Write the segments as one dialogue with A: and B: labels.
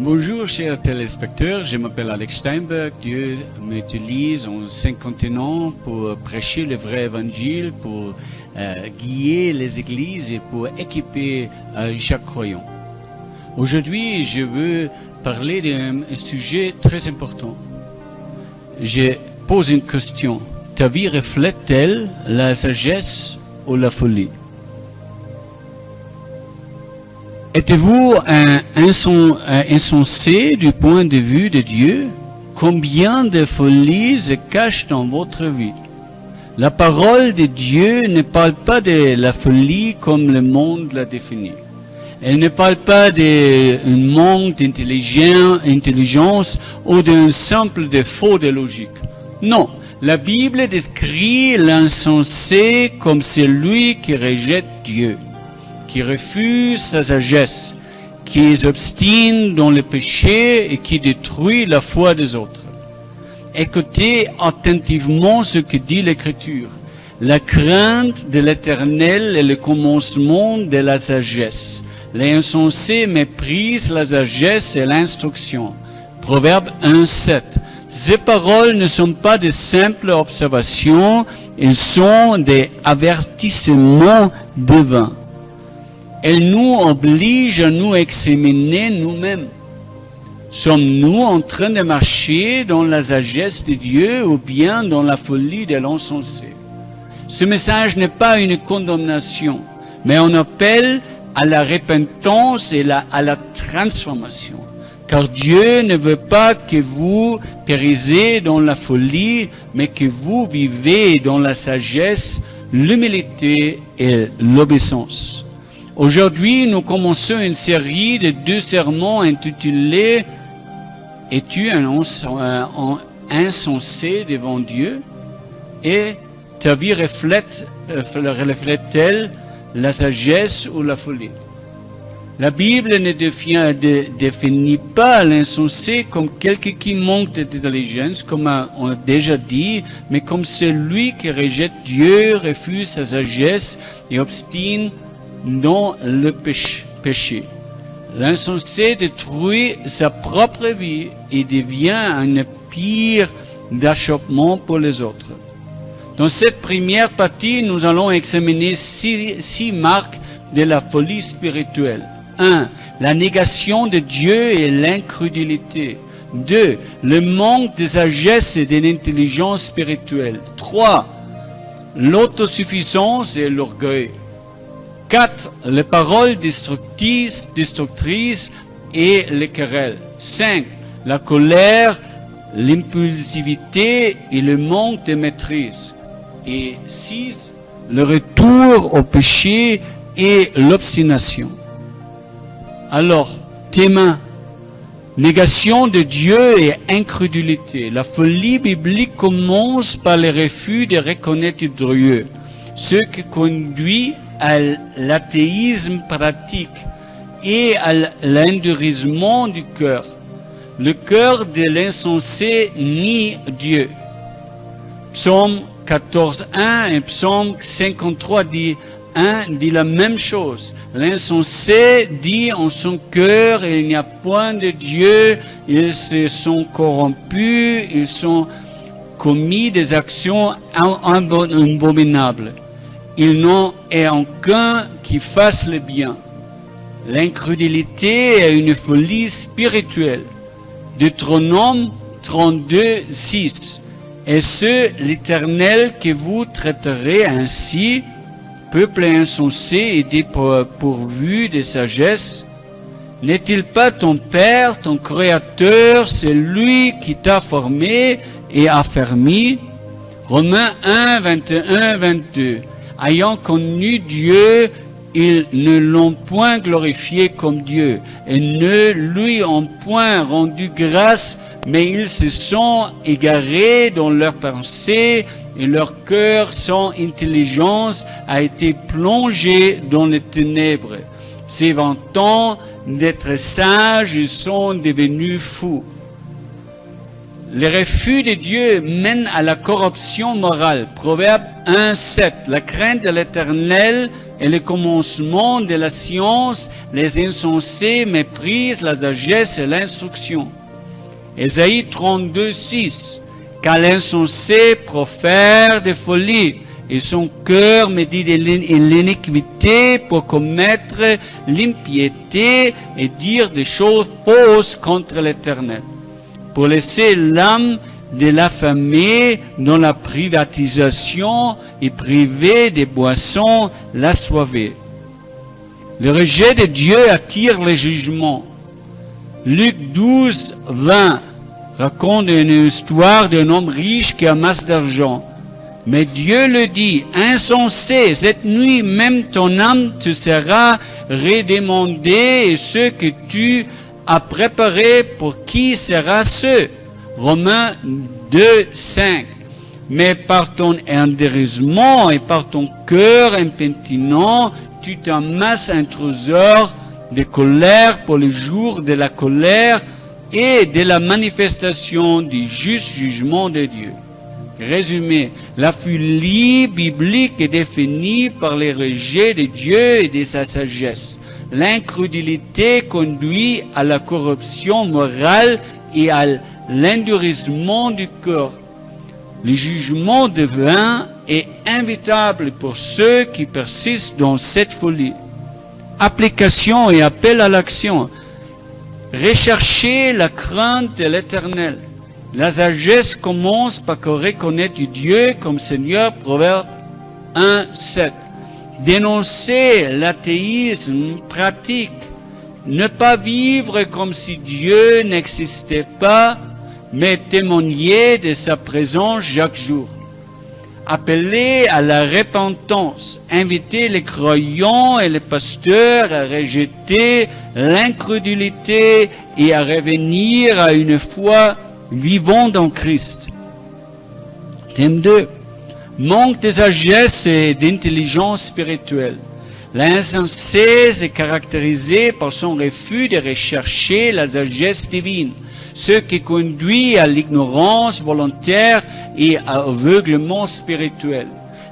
A: Bonjour chers téléspectateurs, je m'appelle Alex Steinberg. Dieu m'utilise en 5 continents pour prêcher le vrai évangile, pour guider les églises et pour équiper chaque croyant. Aujourd'hui, je veux parler d'un sujet très important. Je pose une question. Ta vie reflète-t-elle la sagesse ou la folie? Êtes-vous insensé du point de vue de Dieu? Combien de folies se cachent dans votre vie? La parole de Dieu ne parle pas de la folie comme le monde la définit. Elle ne parle pas d'un manque d'intelligence ou d'un simple défaut de logique. Non, la Bible décrit l'insensé comme celui qui rejette Dieu, qui refuse sa sagesse, qui s'obstine dans le péché et qui détruit la foi des autres. Écoutez attentivement ce que dit l'Écriture. La crainte de l'Éternel est le commencement de la sagesse. Les insensés méprisent la sagesse et l'instruction. Proverbe 1:7. Ces paroles ne sont pas de simples observations, elles sont des avertissements divins. Elle nous oblige à nous examiner nous-mêmes. Sommes-nous en train de marcher dans la sagesse de Dieu ou bien dans la folie de l'insensé? Ce message n'est pas une condamnation, mais un appel à la repentance et à la transformation. Car Dieu ne veut pas que vous périssez dans la folie, mais que vous vivez dans la sagesse, l'humilité et l'obéissance. Aujourd'hui, nous commençons une série de 2 sermons intitulés « Es-tu un insensé devant Dieu ?» et « Ta vie reflète-t-elle la sagesse ou la folie ?» La Bible ne définit pas l'insensé comme quelqu'un qui manque d'intelligence, comme on a déjà dit, mais comme celui qui rejette Dieu, refuse sa sagesse et obstine dans le péché. L'insensé détruit sa propre vie et devient un pire d'achoppement pour les autres. Dans cette première partie, nous allons examiner 6 marques de la folie spirituelle. 1. La négation de Dieu et l'incrédulité. 2. Le manque de sagesse et d'intelligence spirituelle. 3. L'autosuffisance et l'orgueil. 4. Les paroles destructrices et les querelles. 5. La colère, l'impulsivité et le manque de maîtrise. Et 6. Le retour au péché et l'obstination. Alors, témoin, négation de Dieu et incrédulité. La folie biblique commence par le refus de reconnaître Dieu, ce qui conduit à l'athéisme pratique et à l'endurcissement du cœur. Le cœur de l'insensé nie Dieu. Psaume 14:1 et Psaume 53:1 dit la même chose. L'insensé dit en son cœur, il n'y a point de Dieu, ils se sont corrompus, ils ont commis des actions abominables. Ils n'ont aucun qui fasse le bien. L'incrédulité est une folie spirituelle. Deutéronome 32:6. Est-ce l'Éternel que vous traiterez ainsi, peuple insensé et dépourvu de sagesse? N'est-il pas ton Père, ton Créateur, c'est lui qui t'a formé et affermi? Romains 1:21-22. Ayant connu Dieu, ils ne l'ont point glorifié comme Dieu et ne lui ont point rendu grâce, mais ils se sont égarés dans leurs pensées et leur cœur sans intelligence a été plongé dans les ténèbres. Se vantant d'être sages, ils sont devenus fous. Le refus de Dieu mène à la corruption morale. Proverbe 1:7. La crainte de l'Éternel est le commencement de la science. Les insensés méprisent la sagesse et l'instruction. Ésaïe 32:6. Car l'insensé profère des folies et son cœur médite l'iniquité pour commettre l'impiété et dire des choses fausses contre l'Éternel, pour laisser l'âme de l'affamé dans la privatisation et priver des boissons l'assoiffé. Le rejet de Dieu attire le jugement. Luc 12:20 raconte une histoire d'un homme riche qui amasse d'argent. Mais Dieu le dit, insensé, cette nuit même ton âme te sera redemandée et ce que tu as préparé pour qui sera ce? Romains 2:5. Mais par ton endurcissement et par ton cœur impénitent, tu t'amasses un trésor de colère pour le jour de la colère et de la manifestation du juste jugement de Dieu. Résumé, la folie biblique est définie par le rejet de Dieu et de sa sagesse. L'incrédulité conduit à la corruption morale et à l'endurcissement du cœur. Le jugement divin est inévitable pour ceux qui persistent dans cette folie. Application et appel à l'action. Recherchez la crainte de l'Éternel. La sagesse commence par reconnaître Dieu comme Seigneur, Proverbe 1:7. Dénoncer l'athéisme pratique. Ne pas vivre comme si Dieu n'existait pas, mais témoigner de sa présence chaque jour. Appeler à la repentance. Inviter les croyants et les pasteurs à rejeter l'incrédulité et à revenir à une foi vivant dans Christ. Thème 2. Manque de sagesse et d'intelligence spirituelle. L'insensé est caractérisé par son refus de rechercher la sagesse divine, ce qui conduit à l'ignorance volontaire et à l'aveuglement spirituel.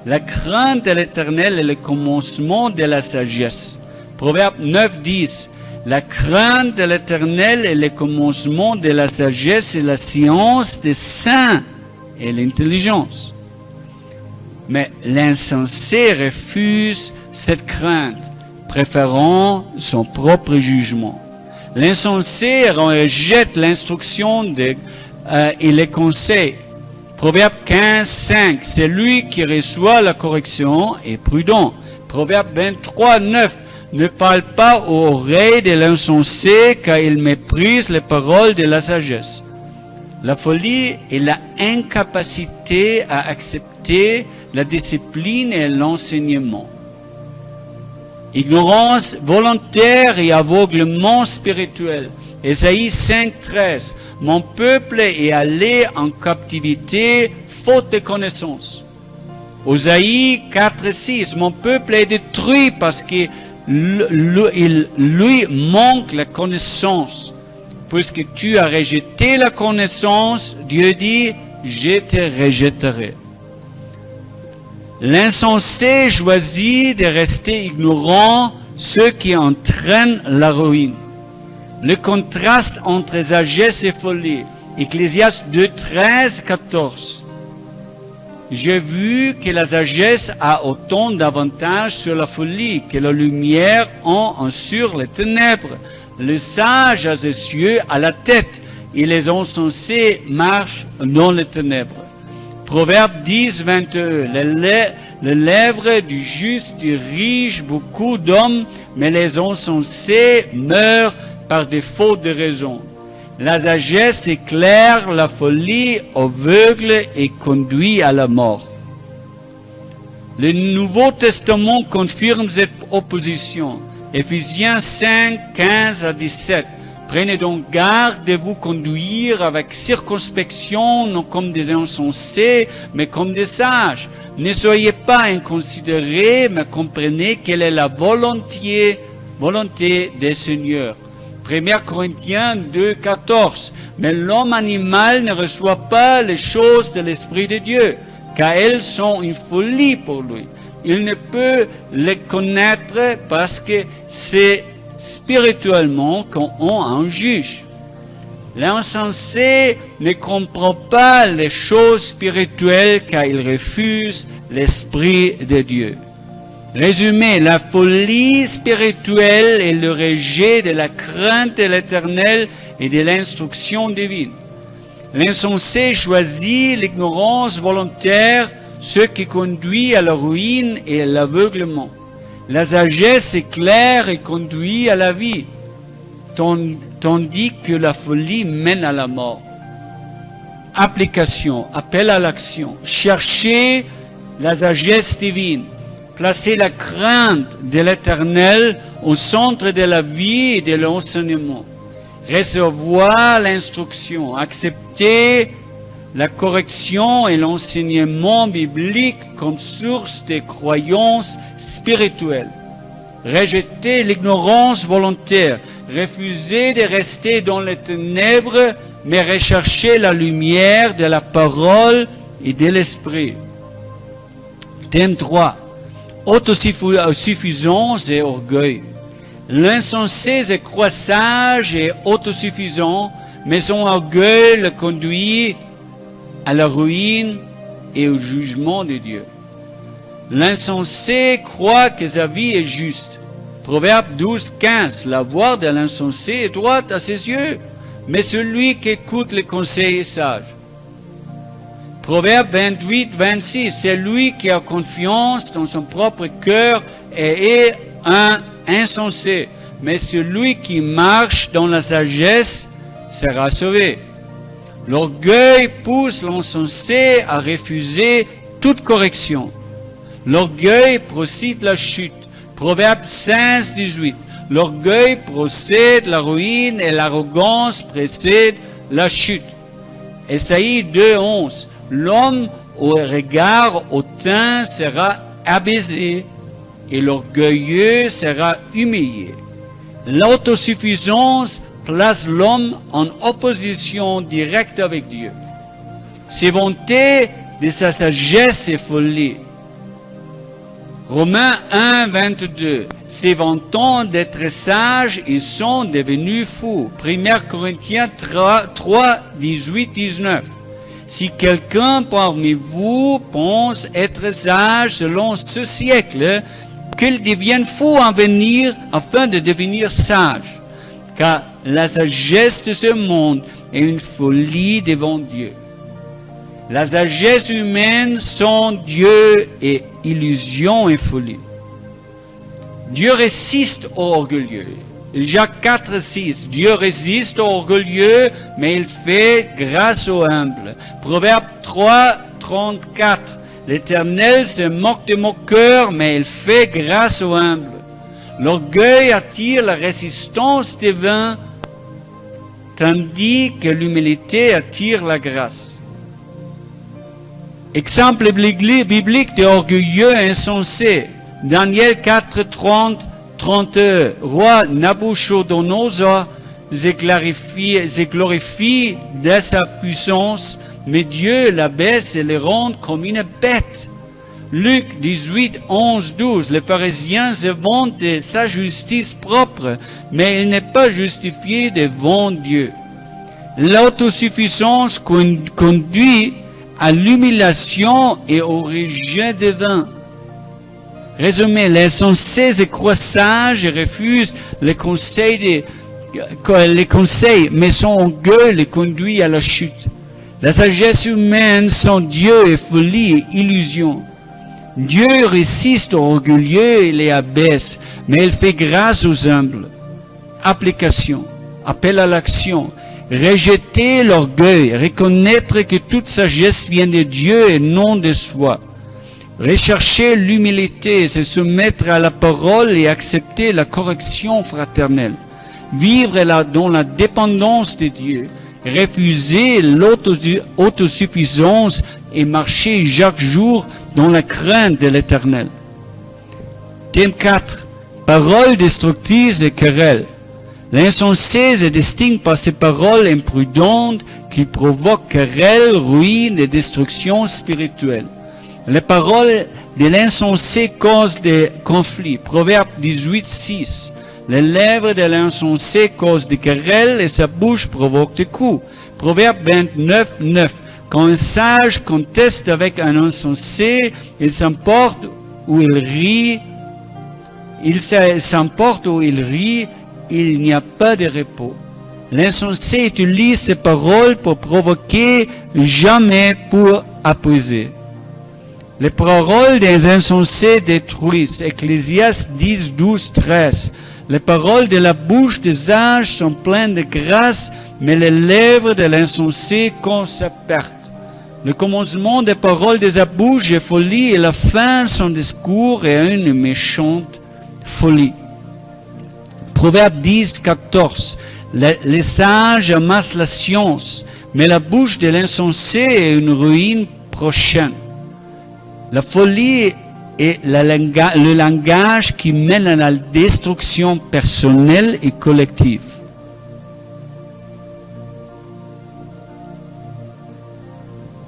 A: La crainte de l'Éternel est le commencement de la sagesse. Proverbe 9:10. La crainte de l'Éternel est le commencement de la sagesse et la science des saints et l'intelligence. Mais l'insensé refuse cette crainte, préférant son propre jugement. L'insensé rejette l'instruction et les conseils. Proverbe 15:5. Celui qui reçoit la correction est prudent. Proverbe 23:9. Ne parle pas aux oreilles de l'insensé, car il méprise les paroles de la sagesse. La folie est la incapacité à accepter la discipline et l'enseignement. Ignorance volontaire et aveuglement spirituel. Ésaïe 5:13. Mon peuple est allé en captivité faute de connaissance. Osaïe 4:6. Mon peuple est détruit parce que lui manque la connaissance. Puisque tu as rejeté la connaissance, Dieu dit, je te rejetterai. L'insensé choisit de rester ignorant, ce qui entraîne la ruine. Le contraste entre sagesse et folie. Ecclésiaste 2:13-14. J'ai vu que la sagesse a autant d'avantages sur la folie que la lumière ont sur les ténèbres. Le sage a ses yeux à la tête et les insensés marchent dans les ténèbres. Proverbe 10:21. Les lèvres du juste dirigent beaucoup d'hommes, mais les insensés meurent par défaut de raison. La sagesse éclaire la folie, aveugle et conduit à la mort. Le Nouveau Testament confirme cette opposition. Éphésiens 5:15-17. Prenez donc garde de vous conduire avec circonspection, non comme des insensés, mais comme des sages. Ne soyez pas inconsidérés, mais comprenez quelle est la volonté des Seigneurs. 1 Corinthiens 2, 14. Mais l'homme animal ne reçoit pas les choses de l'Esprit de Dieu, car elles sont une folie pour lui. Il ne peut les connaître parce que c'est spirituellement qu'on en juge. L'insensé ne comprend pas les choses spirituelles car il refuse l'Esprit de Dieu. Résumé, la folie spirituelle est le rejet de la crainte de l'Éternel et de l'instruction divine. L'insensé choisit l'ignorance volontaire, ce qui conduit à la ruine et à l'aveuglement. La sagesse est claire et conduit à la vie, tandis que la folie mène à la mort. Application, appel à l'action. Cherchez la sagesse divine. Placez la crainte de l'Éternel au centre de la vie et de l'enseignement. Recevoir l'instruction. Accepter la correction et l'enseignement biblique comme source de croyances spirituelles. Rejeter l'ignorance volontaire. Refuser de rester dans les ténèbres, mais rechercher la lumière de la parole et de l'esprit. Thème 3. Autosuffisance et orgueil. L'insensé se croit sage et autosuffisant, mais son orgueil le conduit à la ruine et au jugement de Dieu. L'insensé croit que sa vie est juste. Proverbe 12, 15. La voie de l'insensé est droite à ses yeux, mais celui qui écoute les conseils est sage. Proverbe 28, 26. C'est lui qui a confiance dans son propre cœur et est un insensé, mais celui qui marche dans la sagesse sera sauvé. L'orgueil pousse l'insensé à refuser toute correction. L'orgueil précède la chute. Proverbe 16, 18. L'orgueil précède la ruine et l'arrogance précède la chute. Ésaïe 2, 11. L'homme au regard hautain sera abaissé et l'orgueilleux sera humilié. L'autosuffisance place l'homme en opposition directe avec Dieu. Se vanter de sa sagesse et folie. Romains 1, 22. Se vantant d'être sages, ils sont devenus fous. 1 Corinthiens 3, 18, 19. Si quelqu'un parmi vous pense être sage selon ce siècle, qu'il devienne fou en venir afin de devenir sage. Car la sagesse de ce monde est une folie devant Dieu. La sagesse humaine sans Dieu est illusion et folie. Dieu résiste aux orgueilleux. Jacques 4, 6. Dieu résiste aux orgueilleux, mais il fait grâce aux humbles. Proverbe 3, 34. L'Éternel se moque des moqueurs, mais il fait grâce aux humbles. L'orgueil attire la résistance divine, tandis que l'humilité attire la grâce. Exemple biblique de orgueilleux insensé. Daniel 4, 30, 31. Roi Nabuchodonosor se glorifie de sa puissance, mais Dieu l'abaisse et le rend comme une bête. Luc 18, 11, 12. Les pharisiens se vantent de sa justice propre, mais il n'est pas justifié devant Dieu. L'autosuffisance conduit à l'humiliation et au rejet divin. Résumé, l'insensé se croit sage et refuse les conseils, mais son orgueil le conduit à la chute. La sagesse humaine sans Dieu est folie et illusion. Dieu résiste aux orgueilleux et les abaisse, mais il fait grâce aux humbles. Application, appel à l'action. Rejeter l'orgueil, reconnaître que toute sagesse vient de Dieu et non de soi. Rechercher l'humilité, se soumettre à la parole et accepter la correction fraternelle. Vivre dans la dépendance de Dieu. Refuser l'autosuffisance et marcher chaque jour dans la crainte de l'Éternel. Thème 4. Paroles destructrices et querelles. L'insensé se distingue par ses paroles imprudentes qui provoquent querelles, ruines et destruction spirituelle. Les paroles de l'insensé causent des conflits. Proverbe 18, 6. Les lèvres de l'insensé causent des querelles et sa bouche provoque des coups. Proverbe 29, 9. Quand un sage conteste avec un insensé, il s'emporte ou il rit. Il s'emporte ou il rit, il n'y a pas de repos. L'insensé utilise ses paroles pour provoquer, jamais pour apaiser. Les paroles des insensés détruisent. Ecclésiaste 10, 12, 13. Les paroles de la bouche des sages sont pleines de grâce, mais les lèvres de l'insensé causent sa perte. Le commencement des paroles de sa bouche est folie, et la fin de son discours est une méchante folie. Proverbe 10, 14. Les sages amassent la science, mais la bouche de l'insensé est une ruine prochaine. La folie est le langage qui mène à la destruction personnelle et collective.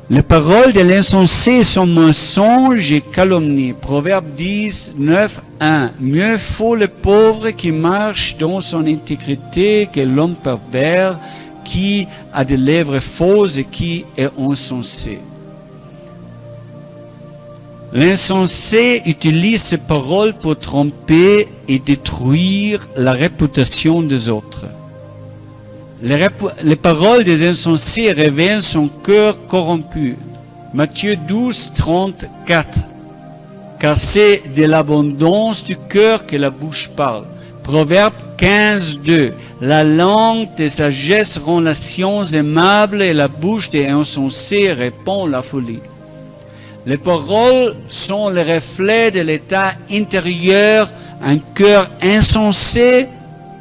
A: Les paroles de l'insensé sont mensonges et calomnies. Proverbe 10, 9, 1. Mieux vaut le pauvre qui marche dans son intégrité que l'homme pervers qui a des lèvres fausses et qui est insensé. L'insensé utilise ses paroles pour tromper et détruire la réputation des autres. Les paroles des insensés révèlent son cœur corrompu. Matthieu 12, 34. Car c'est de l'abondance du cœur que la bouche parle. Proverbe 15, 2. La langue des sagesses rend la science aimable et la bouche des insensés répand la folie. Les paroles sont le reflet de l'état intérieur. Un cœur insensé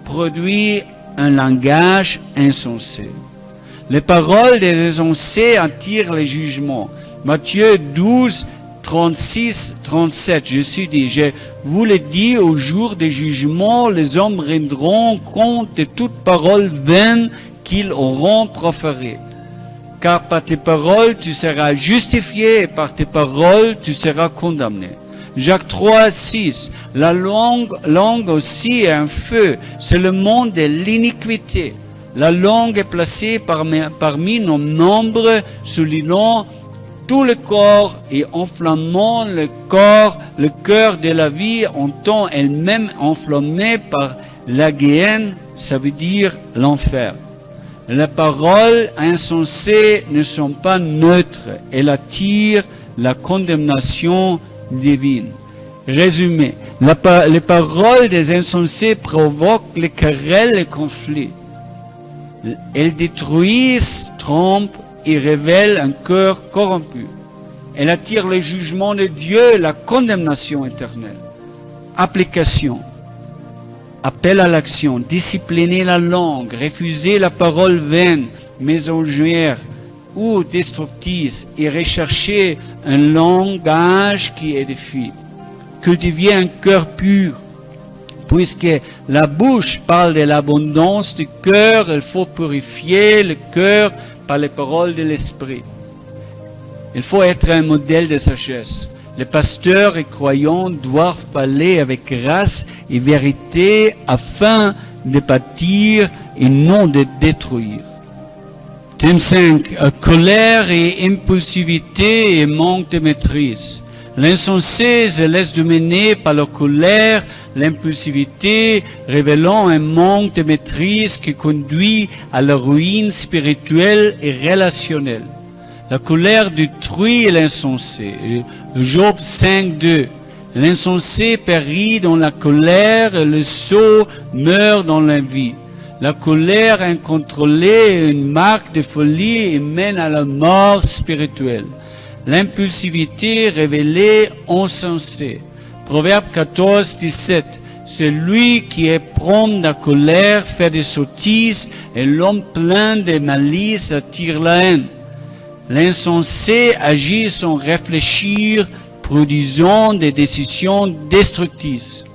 A: produit un langage insensé. Les paroles des insensés attirent le jugement. Matthieu 12, 36, 37. Jésus dit, je vous le dis, au jour du jugement, les hommes rendront compte de toute parole vaine qu'ils auront proférée. Car par tes paroles, tu seras justifié et par tes paroles, tu seras condamné. Jacques 3, 6. La langue aussi est un feu. C'est le monde de l'iniquité. La langue est placée parmi nos membres, soulignant tout le corps et enflammant le cœur de la vie en temps elle-même enflammée par la guéhenne, ça veut dire l'enfer. Les paroles insensées ne sont pas neutres. Elles attirent la condamnation divine. Résumé, les paroles des insensés provoquent les querelles et les conflits. Elles détruisent, trompent et révèlent un cœur corrompu. Elles attirent le jugement de Dieu et la condamnation éternelle. Application. Appel à l'action, discipliner la langue, refuser la parole vaine, mensongère ou destructrice et rechercher un langage qui édifie. Cultiver un cœur pur, puisque la bouche parle de l'abondance du cœur, il faut purifier le cœur par les paroles de l'esprit. Il faut être un modèle de sagesse. Les pasteurs et croyants doivent parler avec grâce et vérité afin de bâtir et non de détruire. Thème 5. Colère et impulsivité et manque de maîtrise. L'insensé se laisse dominer par la colère, l'impulsivité, révélant un manque de maîtrise qui conduit à la ruine spirituelle et relationnelle. La colère détruit l'insensé. Job 5, 2. L'insensé périt dans la colère et le sot meurt dans l'envie. La colère incontrôlée est une marque de folie et mène à la mort spirituelle. L'impulsivité révélée insensée. Proverbe 14, 17. Celui qui est prompt à colère fait des sottises et l'homme plein de malice attire la haine. L'insensé agit sans réfléchir, produisant des décisions destructrices.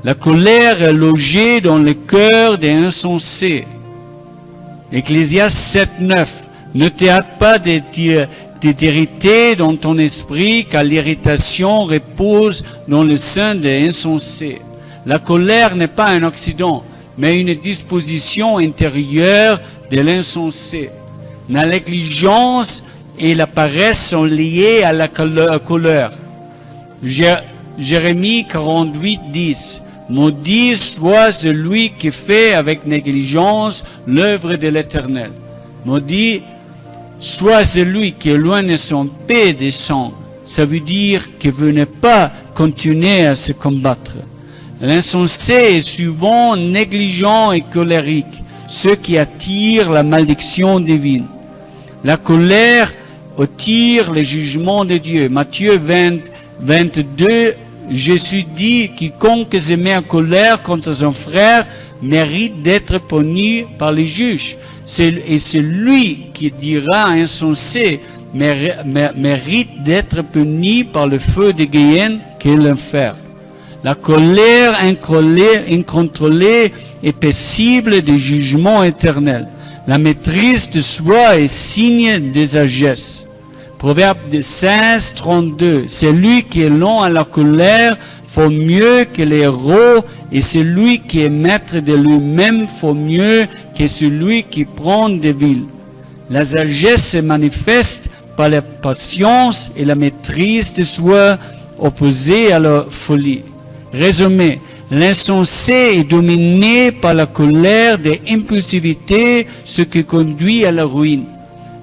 A: La colère est logée dans le cœur des insensés. Ecclésiaste 7.9. Ne te hâte pas de t'irriter dans ton esprit, car l'irritation repose dans le sein des insensés. La colère n'est pas un accident, mais une disposition intérieure de l'insensé. La négligence et la paresse sont liées à la colère. Jérémie 48.10. Maudit soit celui qui fait avec négligence l'œuvre de l'Éternel. Maudit soit celui qui éloigne son paix des sangs. Ça veut dire qu'il ne venait pas continuer à se combattre. L'insensé est souvent négligent et colérique, ce qui attire la malédiction divine. La colère attire le jugement de Dieu. Matthieu 22, Jésus dit, quiconque se met en colère contre son frère mérite d'être puni par les juges. Et celui qui dira insensé mérite d'être puni par le feu de Guéhenne qui est l'enfer. La colère incontrôlée est paisible du jugement éternel. La maîtrise de soi est signe de sagesse. Proverbe 16.32. Celui qui est lent à la colère faut mieux que les héros, et celui qui est maître de lui-même faut mieux que celui qui prend des villes. La sagesse se manifeste par la patience et la maîtrise de soi opposée à la folie. Résumé, l'insensé est dominé par la colère de l'impulsivité, ce qui conduit à la ruine.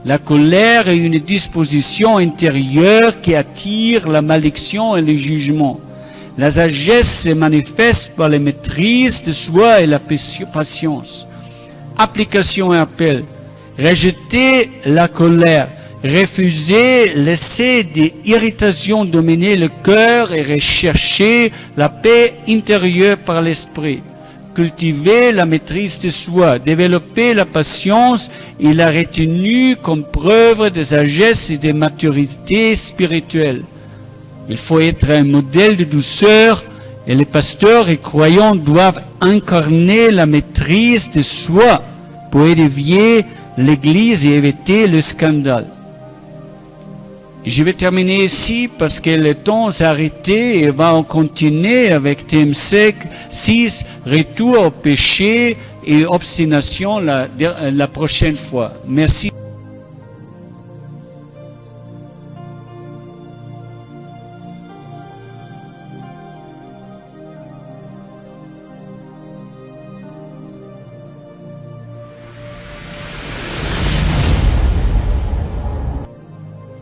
A: La colère est une disposition intérieure qui attire la malédiction et le jugement. La sagesse se manifeste par la maîtrise de soi et la patience. Application et appel. Rejeter la colère. Refuser, laisser des irritations dominer le cœur et rechercher la paix intérieure par l'esprit. Cultiver la maîtrise de soi, développer la patience et la retenue comme preuve de sagesse et de maturité spirituelle. Il faut être un modèle de douceur et les pasteurs et croyants doivent incarner la maîtrise de soi pour élever l'Église et éviter le scandale. Je vais terminer ici parce que le temps s'est arrêté et va continuer avec TMC 6, retour au péché et obstination la prochaine fois. Merci.